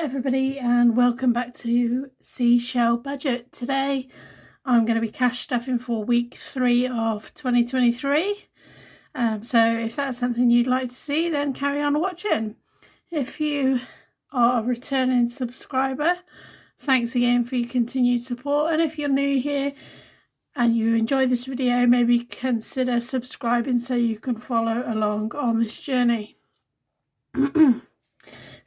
everybody, and welcome back to Seashell Budget. Today I'm going to be cash stuffing for week 3 of 2023. So if that's something you'd like to see, then carry on watching. If you are a returning subscriber, thanks again for your continued support, and if you're new here and you enjoy this video, maybe consider subscribing so you can follow along on this journey.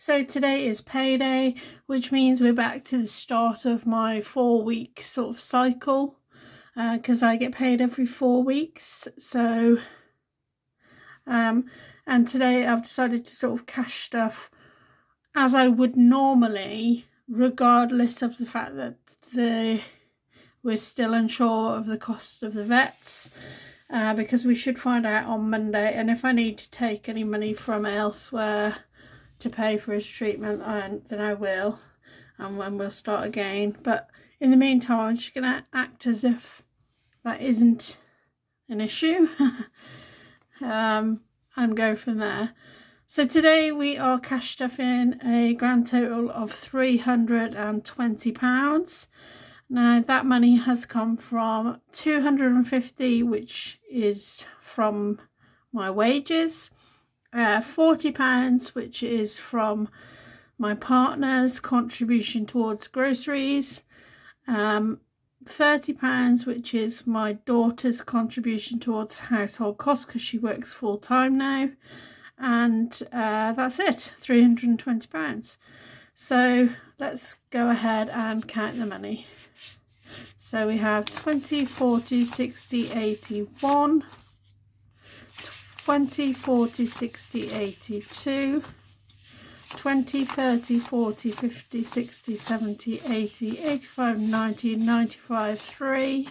So today is payday, which means we're back to the start of my 4-week sort of cycle, because I get paid every 4 weeks. So and today I've decided to sort of cash stuff as I would normally, regardless of the fact that we're still unsure of the cost of the vets, because we should find out on Monday, and if I need to take any money from elsewhere to pay for his treatment, then I will, and when we'll start again. But in the meantime, I'm just going to act as if that isn't an issue and go from there. So today we are cash stuffing a grand total of £320. Now that money has come from £250, which is from my wages, £40, which is from my partner's contribution towards groceries, £30, which is my daughter's contribution towards household costs because she works full-time now, and that's it, £320. So let's go ahead and count the money. So we have 20, 40, 60, 81, 20, 40, 60, 82, 20, 30, 40, 50, 60, 70, 80, 85, 90, 95, 3,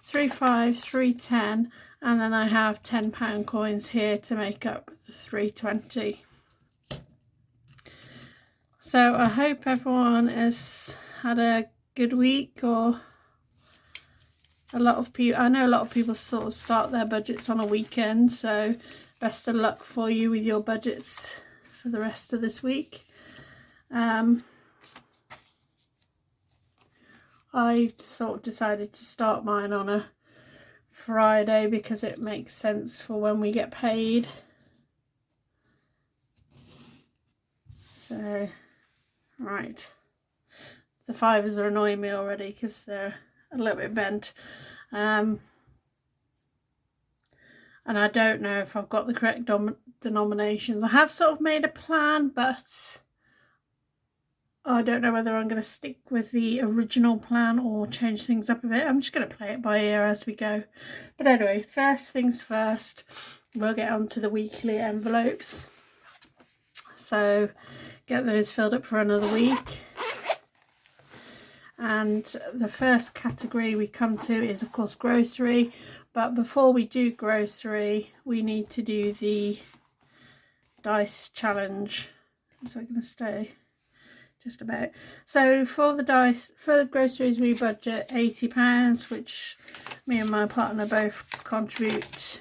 35, 310, and then I have £10 coins here to make up the 320. So I hope everyone has had a good week, or a lot of people, I know a lot of people sort of start their budgets on a weekend, so best of luck for you with your budgets for the rest of this week. I sort of decided to start mine on a Friday because it makes sense for when we get paid. So, right. The fivers are annoying me already because they're a little bit bent. And I don't know if I've got the correct denominations. I have sort of made a plan, but I don't know whether I'm going to stick with the original plan or change things up a bit. I'm just going to play it by ear as we go. But anyway, first things first, we'll get on to the weekly envelopes. So get those filled up for another week. And the first category we come to is of course grocery, but before we do grocery we need to do the dice challenge. Is that going to stay? Just about. So for the groceries we budget £80, which me and my partner both contribute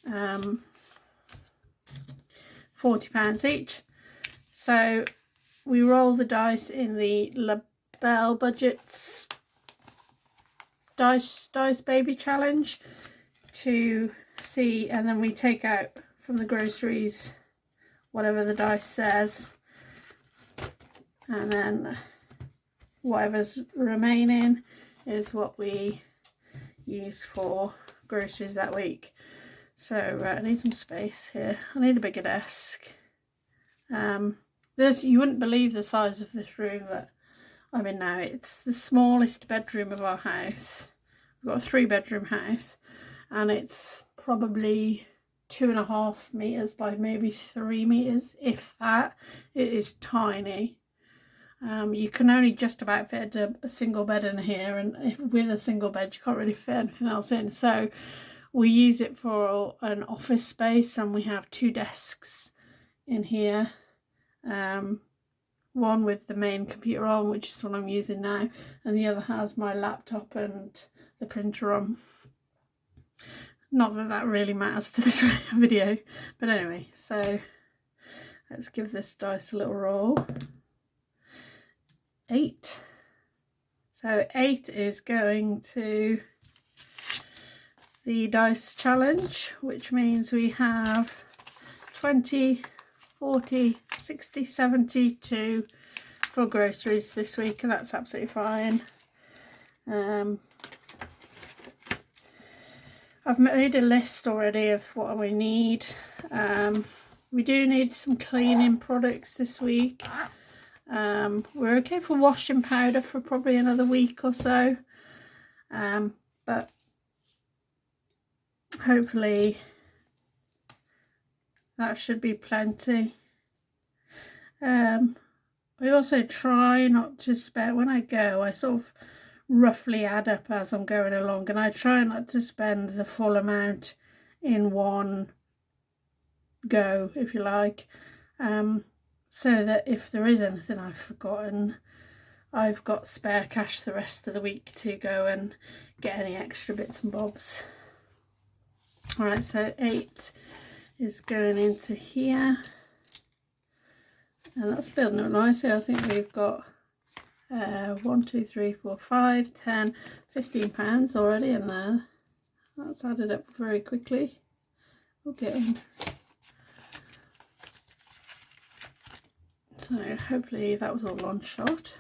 £40 each. So we roll the dice in the Labelle Budgets dice baby challenge to see, and then we take out from the groceries whatever the dice says, and then whatever's remaining is what we use for groceries that week. So I need some space here. I need a bigger desk. You wouldn't believe the size of this room that I'm in now. It's the smallest bedroom of our house. We've got a 3-bedroom house, and it's probably 2.5 meters by maybe 3 meters, if that. It is tiny. You can only just about fit a single bed in here, and with a single bed you can't really fit anything else in. So we use it for an office space, and we have 2 desks in here. One with the main computer on, which is what I'm using now, and the other has my laptop and the printer on. Not that that really matters to this video, but anyway, so Let's give this dice a little roll. 8. So 8 is going to the dice challenge, which means we have 20, 40, 60, 72 for groceries this week, and that's absolutely fine. I've made a list already of what we need. We do need some cleaning products this week. We're okay for washing powder for probably another week or so, but hopefully that should be plenty. We also try not to spend, when I go, I sort of roughly add up as I'm going along, and I try not to spend the full amount in one go, if you like, so that if there is anything I've forgotten, I've got spare cash the rest of the week to go and get any extra bits and bobs. Alright, so 8 is going into here, and that's building up nicely. I think we've got 1, 2, 3, 4, 5, 10, 15 pounds already in there. That's added up very quickly. We'll get in. So hopefully that was all one shot.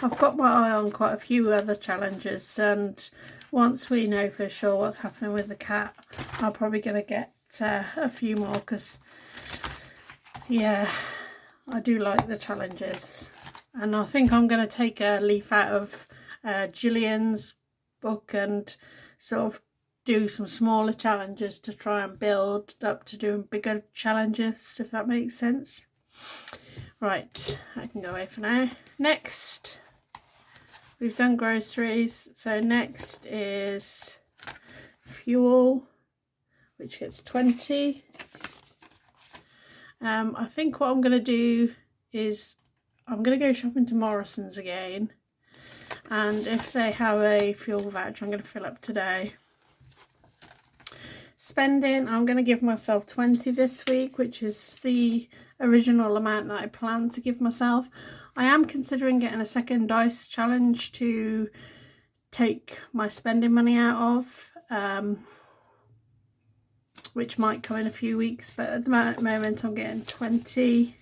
I've got my eye on quite a few other challenges, and once we know for sure what's happening with the cat, I'm probably going to get a few more, because yeah, I do like the challenges. And I think I'm going to take a leaf out of Gillian's book and sort of do some smaller challenges to try and build up to doing bigger challenges, if that makes sense. Right, I can go away for now. Next, we've done groceries, so next is fuel, which gets 20. I think what I'm going to do is I'm going to go shopping to Morrison's again, and if they have a fuel voucher, I'm going to fill up today. Spending, I'm going to give myself 20 this week, which is the original amount that I planned to give myself. I am considering getting a second dice challenge to take my spending money out of, which might come in a few weeks, but at the moment I'm getting 20.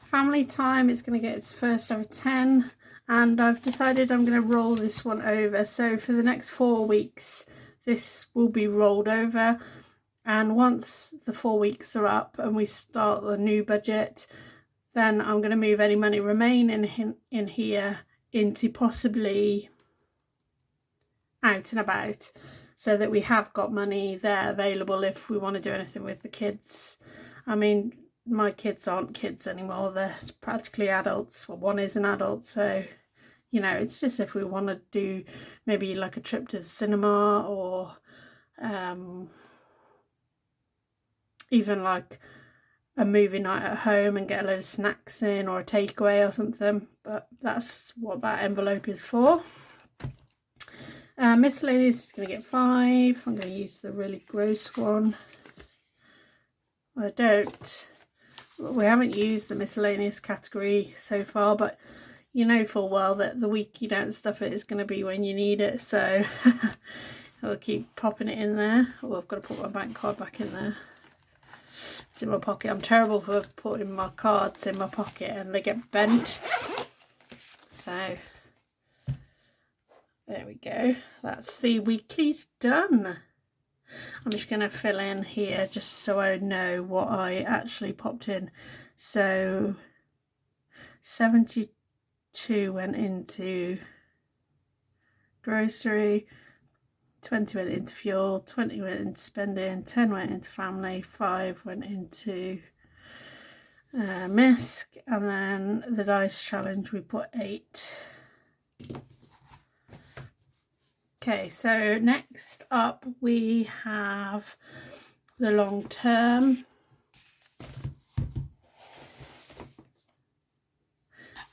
Family time is going to get its first ever 10, and I've decided I'm going to roll this one over. So for the next 4 weeks this will be rolled over, and once the 4 weeks are up and we start the new budget, then I'm going to move any money remaining in here into possibly out and about, so that we have got money there available if we want to do anything with the kids. I mean, my kids aren't kids anymore, they're practically adults. Well, one is an adult, so you know, it's just if we want to do maybe like a trip to the cinema, or even like a movie night at home and get a load of snacks in, or a takeaway or something. But that's what that envelope is for. Miscellaneous is going to get 5. I'm going to use the really gross one. We haven't used the miscellaneous category so far, but you know full well that the week you don't stuff it is going to be when you need it, so I'll keep popping it in there. Oh, I've got to put my bank card back in there. It's in my pocket. I'm terrible for putting my cards in my pocket and they get bent. So there we go. That's the weeklies done. I'm just going to fill in here just so I know what I actually popped in. So 72 went into grocery, 20 went into fuel, 20 went into spending, 10 went into family, 5 went into misc, and then the dice challenge we put 8. Okay, so next up we have the long term,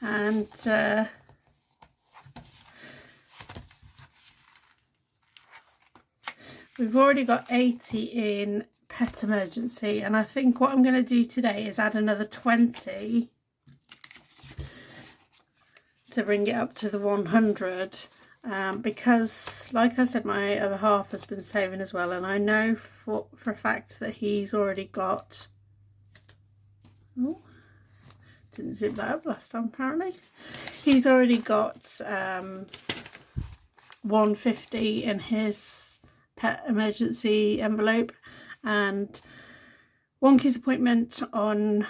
and we've already got 80 in Pet Emergency, and I think what I'm going to do today is add another 20 to bring it up to the 100, because like I said, my other half has been saving as well, and I know for a fact that he's already got, oh, didn't zip that up last time apparently, he's already got 150 in his Pet Emergency envelope. And Wonky's appointment on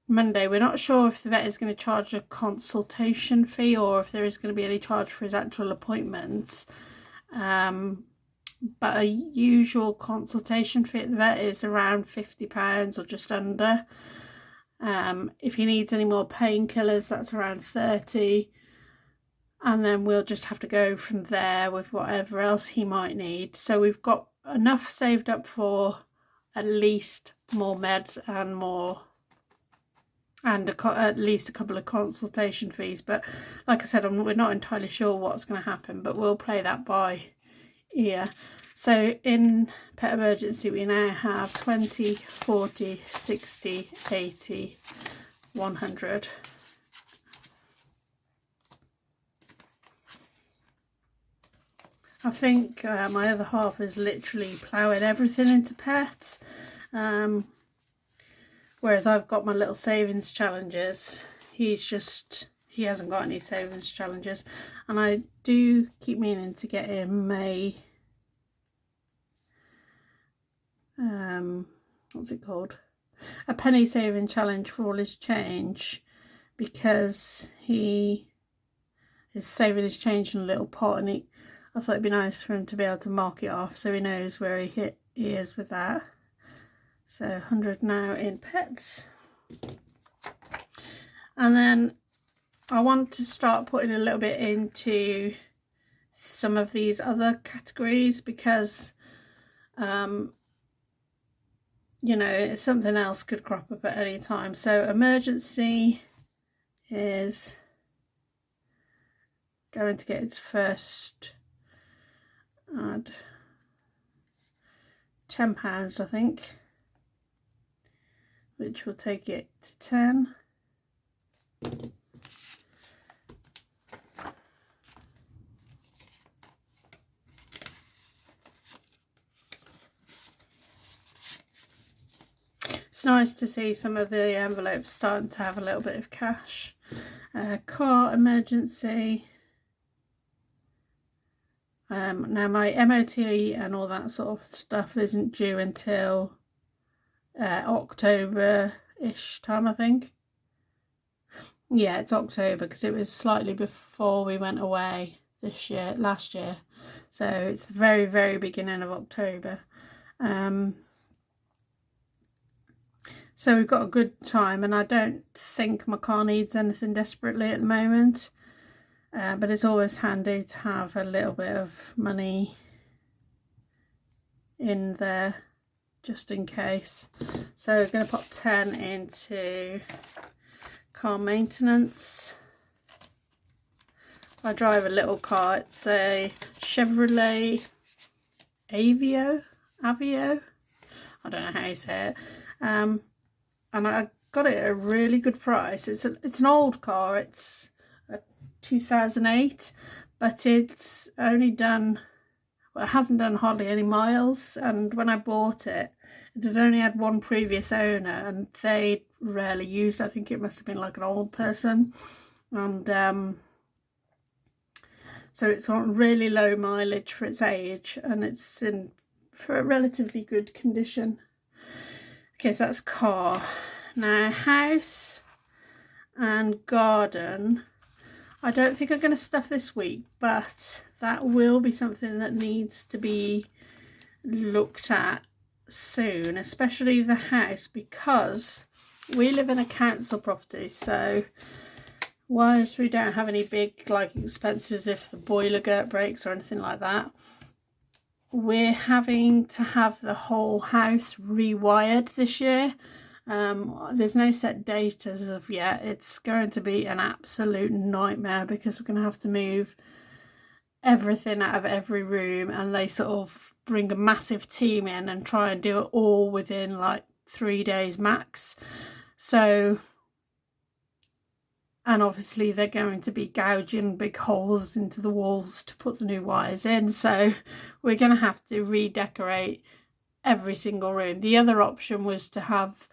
Monday, we're not sure if the vet is going to charge a consultation fee or if there is going to be any charge for his actual appointments, but a usual consultation fee at the vet is around £50 or just under. If he needs any more painkillers, that's around 30, and then we'll just have to go from there with whatever else he might need. So we've got enough saved up for at least more meds and more, and at least a couple of consultation fees. But like I said, we're not entirely sure what's going to happen, but we'll play that by ear. So in Pet Emergency we now have 20, 40, 60, 80, 100. I think my other half is literally ploughing everything into pets, whereas I've got my little savings challenges. He hasn't got any savings challenges, and I do keep meaning to get him a what's it called, a penny saving challenge for all his change, because he is saving his change in a little pot, and I thought it'd be nice for him to be able to mark it off so he knows where he is with that. So 100 now in pets. And then I want to start putting a little bit into some of these other categories, because you know, something else could crop up at any time. So emergency is going to get its first add £10, I think, which will take it to 10. It's nice to see some of the envelopes starting to have a little bit of cash. Car Emergency. Now my MOT and all that sort of stuff isn't due until October-ish time, I think. Yeah, it's October, because it was slightly before we went away last year. So it's the very, very beginning of October. So we've got a good time, and I don't think my car needs anything desperately at the moment. But it's always handy to have a little bit of money in there just in case. So we're going to pop 10 into car maintenance. I drive a little car. It's a Chevrolet Aveo. I don't know how you say it. And I got it at a really good price. It's an old car. It's 2008, but it's only done, well, it hasn't done hardly any miles, and when I bought it, it had only had one previous owner, and they rarely used it. I think it must have been like an old person, and so it's on really low mileage for its age, and it's in for a relatively good condition. Okay, so that's car. Now house and garden, I don't think I'm going to stuff this week, but that will be something that needs to be looked at soon, especially the house, because we live in a council property. So whilst we don't have any big expenses if the boiler breaks or anything like that, we're having to have the whole house rewired this year. There's no set date as of yet. It's going to be an absolute nightmare, because we're going to have to move everything out of every room, and they sort of bring a massive team in and try and do it all within like 3 days max. So, and obviously they're going to be gouging big holes into the walls to put the new wires in, so we're going to have to redecorate every single room. The other option was to have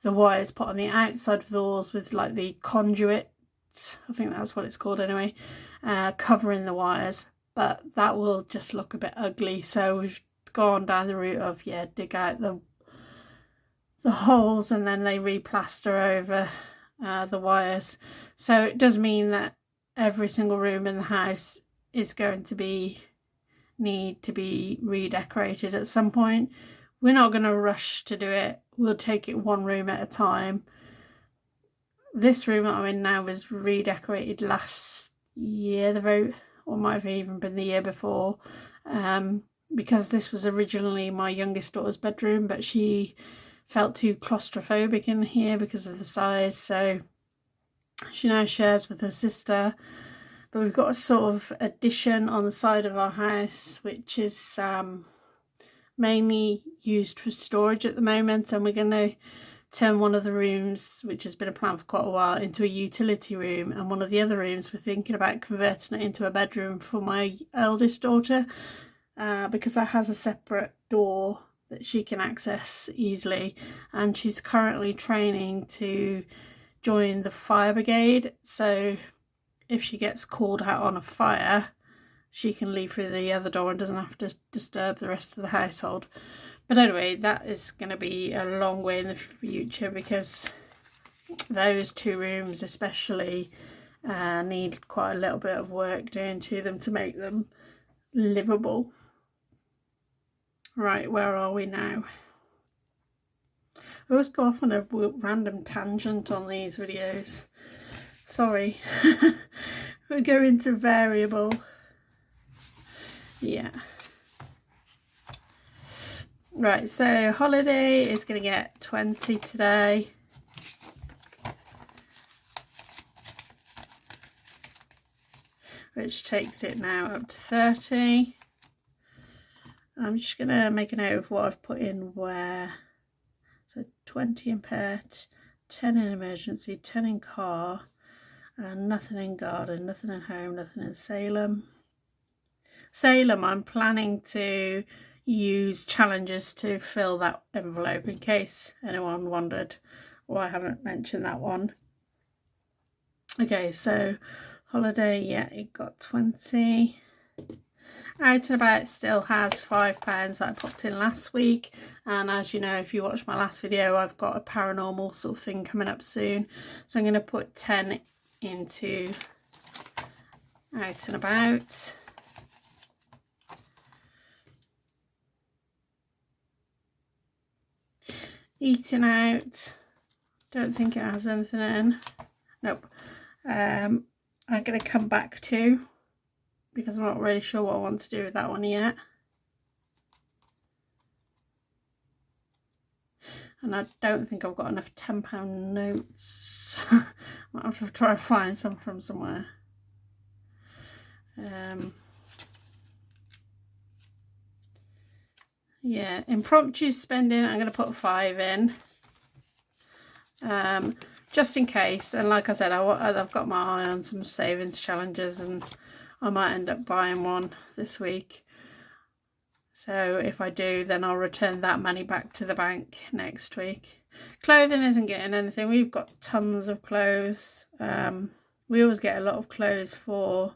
the wires put on the outside of the walls with like the conduit, I think that's what it's called anyway, covering the wires, but that will just look a bit ugly, so we've gone down the route of dig out the holes and then they replaster over the wires. So it does mean that every single room in the house is going to need to be redecorated at some point. We're not going to rush to do it. We'll take it one room at a time. This room that I'm in now was redecorated last year, or might have even been the year before, because this was originally my youngest daughter's bedroom, but she felt too claustrophobic in here because of the size, so she now shares with her sister. But we've got a sort of addition on the side of our house, which is mainly used for storage at the moment, and we're going to turn one of the rooms, which has been a plan for quite a while, into a utility room, and one of the other rooms we're thinking about converting it into a bedroom for my eldest daughter, because that has a separate door that she can access easily, and she's currently training to join the fire brigade, so if she gets called out on a fire, she can leave through the other door and doesn't have to disturb the rest of the household. But anyway, that is going to be a long way in the future, because those two rooms especially need quite a little bit of work doing to them to make them livable. Right, where are we now? I always go off on a random tangent on these videos. Sorry. We're going to variable. Yeah. Right, so Holiday is going to get 20 today. Which takes it now up to 30. I'm just going to make a note of what I've put in where. So 20 in pet, 10 in emergency, 10 in car, and nothing in garden, nothing in home, nothing in Salem. Salem, I'm planning to use challenges to fill that envelope, in case anyone wondered why I haven't mentioned that one. Okay, so Holiday, yeah, it got 20. Out and About still has £5 that I popped in last week, and as you know, if you watched my last video, I've got a paranormal sort of thing coming up soon, so I'm going to put 10 into Out and About. Eating Out, don't think it has anything in. Nope. I'm going to come back to, because I'm not really sure what I want to do with that one yet. And I don't think I've got enough £10 notes. I might have to try and find some from somewhere. Yeah, impromptu spending, I'm going to put 5 in. Just in case, and like I said, I've got my eye on some savings challenges, and I might end up buying one this week. So if I do, then I'll return that money back to the bank next week. Clothing isn't getting anything. We've got tons of clothes. We always get a lot of clothes for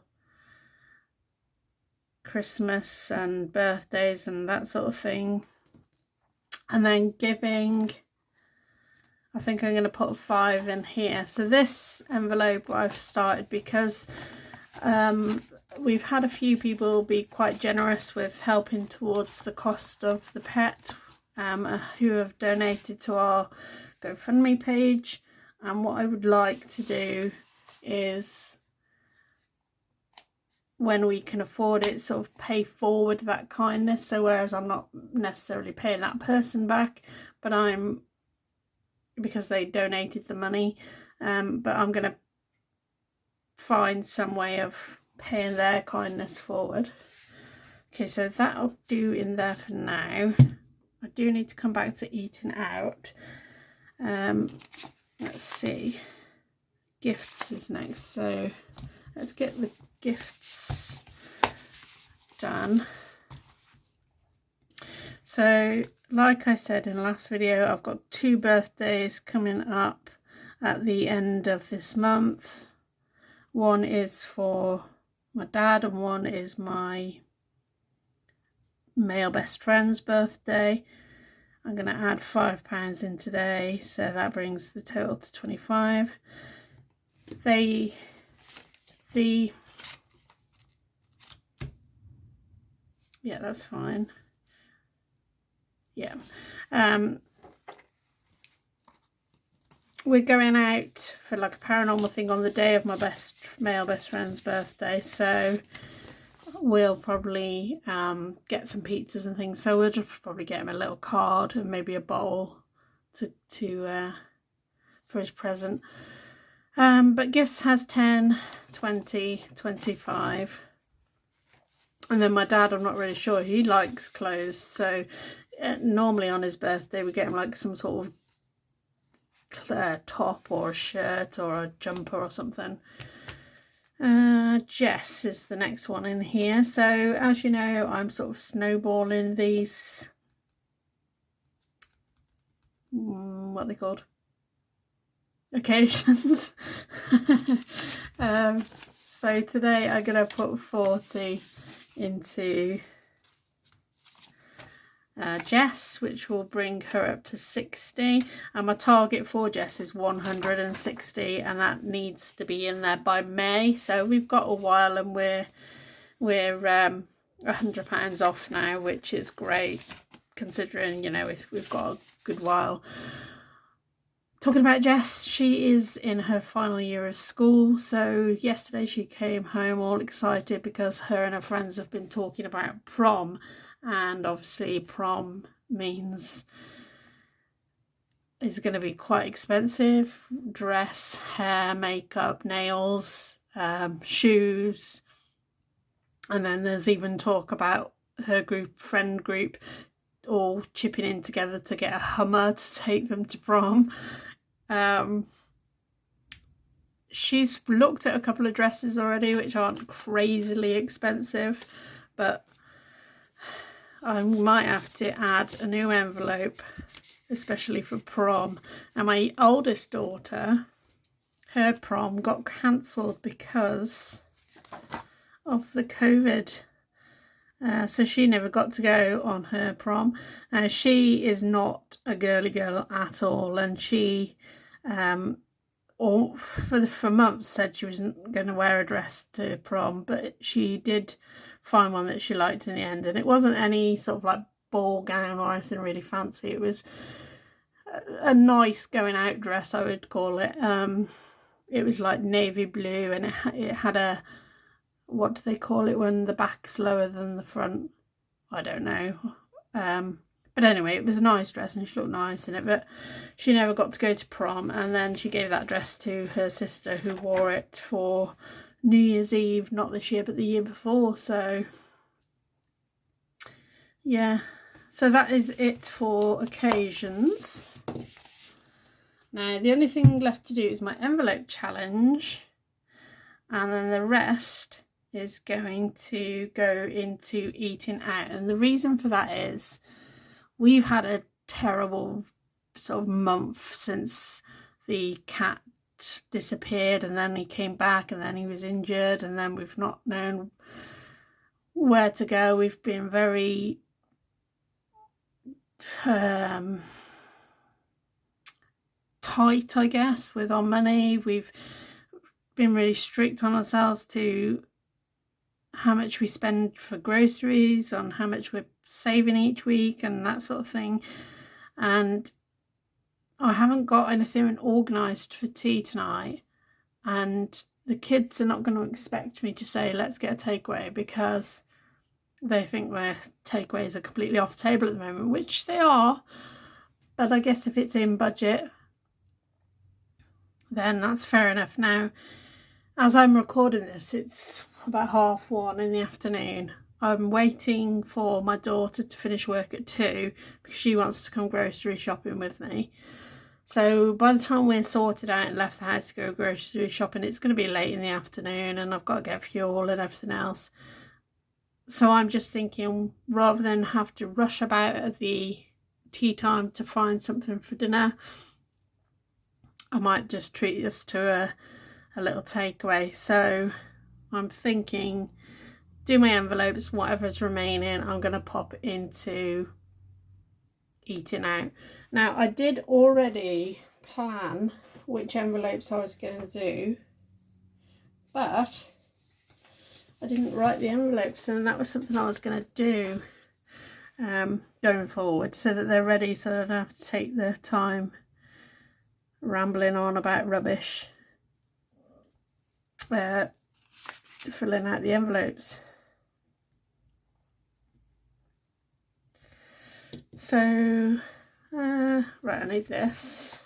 Christmas and birthdays and that sort of thing. And then giving, I think I'm going to put 5 in here. So this envelope I've started because we've had a few people be quite generous with helping towards the cost of the pet, who have donated to our GoFundMe page. And what I would like to do is, when we can afford it, sort of pay forward that kindness. So whereas I'm not necessarily paying that person back, but because they donated the money, but I'm going to find some way of paying their kindness forward. Okay, so that'll do in there for now. I do need to come back to eating out. Let's see. Gifts is next, so let's get the gifts done. So like I said in the last video, I've got 2 birthdays coming up at the end of this month. One is for my dad and one is my male best friend's birthday. I'm going to add £5 in today, so that brings the total to 25. Yeah, that's fine. Yeah. We're going out for like a paranormal thing on the day of my male best friend's birthday, so we'll probably get some pizzas and things. So we'll just probably get him a little card and maybe a bowl to for his present. But gifts has 10, 20, 25. And then my dad, I'm not really sure, he likes clothes, so normally on his birthday we get him like some sort of top or a shirt or a jumper or something. Jess is the next one in here. So as you know, I'm sort of snowballing these, what are they called, occasions. So today I'm gonna put 40 into Jess, which will bring her up to 60, and my target for Jess is 160, and that needs to be in there by May, so we've got a while, and we're £100 off now, which is great considering, you know, we've got a good while. Talking about Jess, she is in her final year of school, so yesterday she came home all excited because her and her friends have been talking about prom, and obviously prom means it's going to be quite expensive. Dress, hair, makeup, nails, shoes, and then there's even talk about her friend group all chipping in together to get a Hummer to take them to prom. She's looked at a couple of dresses already which aren't crazily expensive, but I might have to add a new envelope especially for prom. And my oldest daughter, her prom got cancelled because of the COVID, so she never got to go on her prom. She is not a girly girl at all, and she for months said she wasn't going to wear a dress to prom, but she did find one that she liked in the end, and it wasn't any sort of like ball gown or anything really fancy. It was a nice going out dress, I would call it. It was like navy blue, and it had a, what do they call it when the back's lower than the front? I don't know. But anyway, it was a nice dress and she looked nice in it, but she never got to go to prom, and then she gave that dress to her sister, who wore it for New Year's Eve, not this year but the year before. So yeah, so that is it for occasions. Now the only thing left to do is my envelope challenge, and then the rest is going to go into eating out. And the reason for that is we've had a terrible sort of month since the cat disappeared, and then he came back, and then he was injured, and then we've not known where to go. We've been very tight, I guess, with our money. We've been really strict on ourselves to how much we spend for groceries, on how much we're saving each week and that sort of thing. And I haven't got anything organised for tea tonight, and the kids are not going to expect me to say let's get a takeaway, because they think their takeaways are completely off the table at the moment, which they are, but I guess if it's in budget then that's fair enough. Now, as I'm recording this, it's about 1:30 in the afternoon. I'm waiting for my daughter to finish work at 2 because she wants to come grocery shopping with me. So by the time we're sorted out and left the house to go grocery shopping, it's going to be late in the afternoon and I've got to get fuel and everything else. So I'm just thinking, rather than have to rush about at the tea time to find something for dinner, I might just treat this to a little takeaway. So I'm thinking, do my envelopes, whatever's remaining, I'm going to pop into eating out. Now, I did already plan which envelopes I was going to do, but I didn't write the envelopes, and that was something I was going to do going forward, so that they're ready, so I don't have to take the time rambling on about rubbish filling out the envelopes. So right, I need this.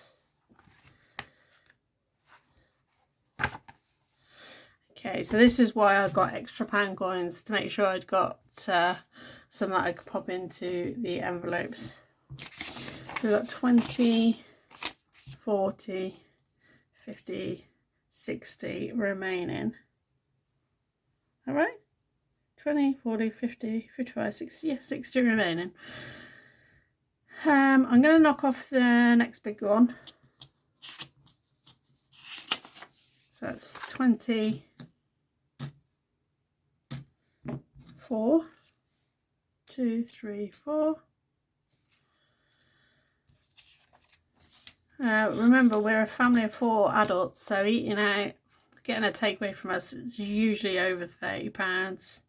Okay, so this is why I got extra pound coins, to make sure I'd got some that I could pop into the envelopes. So we've got 20, 40, 50, 60 remaining. All right, 20, 40, 50, 55, 60, yeah, 60 remaining. I'm going to knock off the next big one. So that's 20, 4, 2, 3, 4. Remember, we're a family of 4 adults, so eating out, getting a takeaway from us is usually over £30.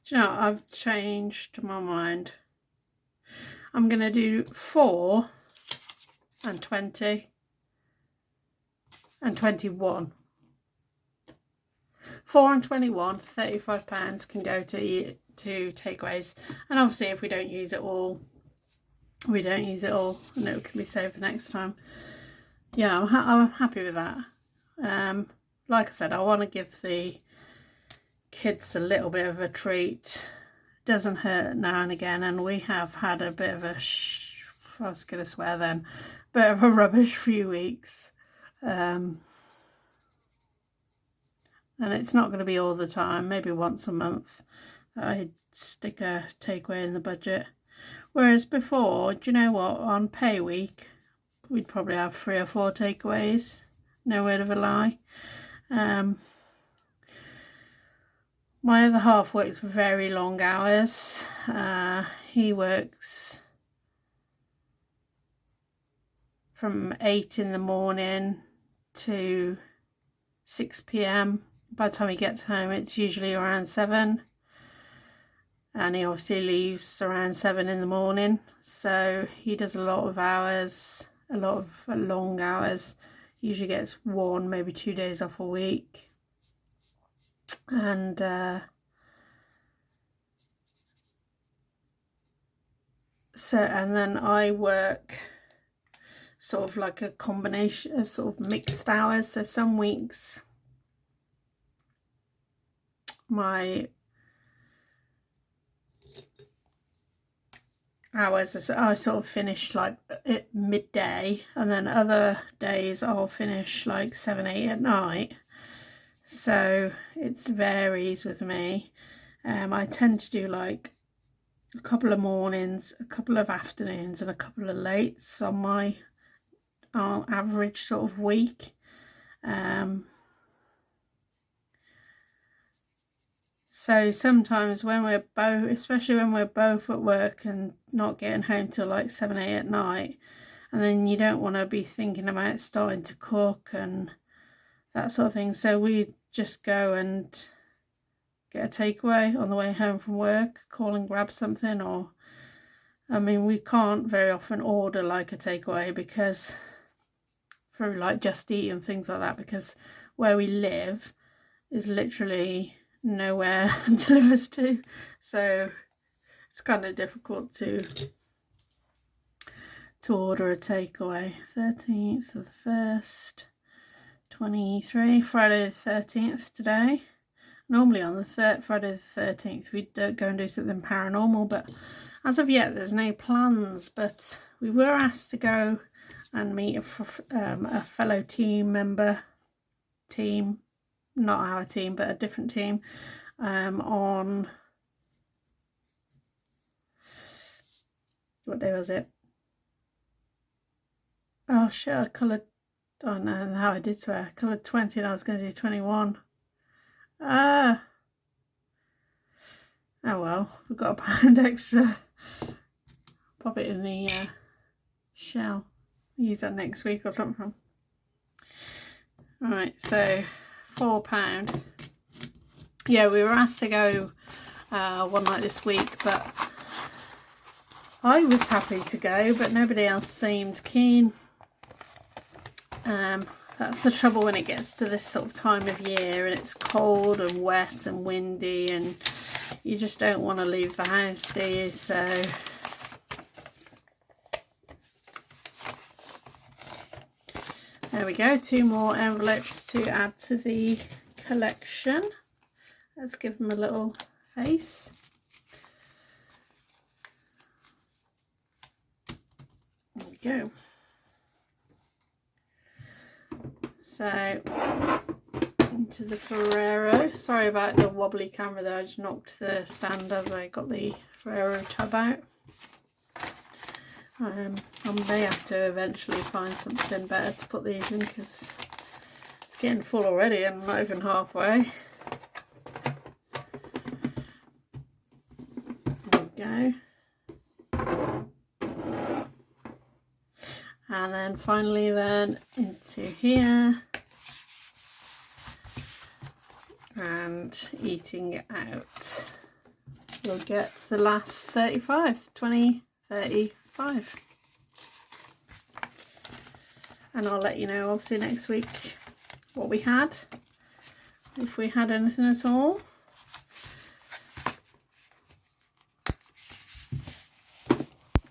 Do you know, I've changed my mind. I'm going to do 4 and 20 and 21. 4 and 21, £35 can go to takeaways. And obviously if we don't use it all, we don't use it all, and it can be saved for next time. Yeah, I'm happy with that. Like I said, I want to give the kids a little bit of a treat. Doesn't hurt now and again, and we have had a bit of a I was gonna swear then, bit of a rubbish few weeks, and it's not going to be all the time. Maybe once a month I'd stick a takeaway in the budget, whereas before, do you know what, on pay week we'd probably have 3 or 4 takeaways, no word of a lie. My other half works very long hours. He works from 8 in the morning to 6 p.m. By the time he gets home, it's usually around 7. And he obviously leaves around 7 in the morning. So he does a lot of hours, a lot of long hours. He usually gets 1, maybe 2 days off a week. And and then I work sort of like a combination, sort of mixed hours. So some weeks my hours, I sort of finish like at midday, and then other days I'll finish like 7, 8 at night. So it varies with me. I tend to do like a couple of mornings, a couple of afternoons, and a couple of lates on my average sort of week. So sometimes when we're both, especially when we're both at work and not getting home till like 7, 8 at night, and then you don't want to be thinking about starting to cook and that sort of thing, so we just go and get a takeaway on the way home from work, call and grab something. Or I mean, we can't very often order like a takeaway because through like Just Eat and things like that, because where we live is literally know where it delivers to, so it's kind of difficult to order a takeaway. 13th of the 1st, 23, Friday the 13th today. Normally on the Friday the 13th we'd go and do something paranormal, but as of yet there's no plans. But we were asked to go and meet a fellow team member, not our team but a different team, on, what day was it? Oh shit, I coloured, oh no, how I did swear, I coloured 20 and I was going to do 21. Oh well, we've got £1 extra. Pop it in the shell. I'll use that next week or something. Alright, so £4. Yeah, we were asked to go one night this week, but I was happy to go, but nobody else seemed keen. That's the trouble when it gets to this sort of time of year and it's cold and wet and windy and you just don't want to leave the house, do you? So there we go, 2 more envelopes to add to the collection. Let's give them a little face. There we go. So into the Ferrero. Sorry about the wobbly camera there, I just knocked the stand as I got the Ferrero tub out. I may have to eventually find something better to put these in because it's getting full already and I'm not even halfway. There we go. And then finally then into here and eating it out. We'll get the last 35, so 20, 35. And I'll let you know obviously next week what we had, if we had anything at all.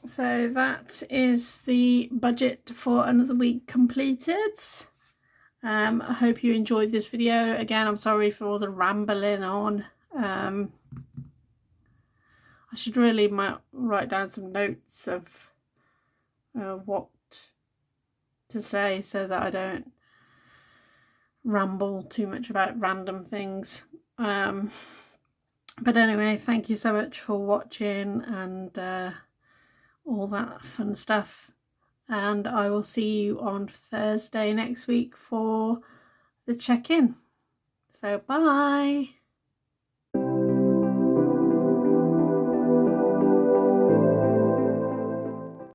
So that is the budget for another week completed. I hope you enjoyed this video. Again, I'm sorry for all the rambling on. I should really write down some notes of what to say so that I don't ramble too much about random things. But anyway, thank you so much for watching and all that fun stuff, and I will see you on Thursday next week for the check-in. So bye.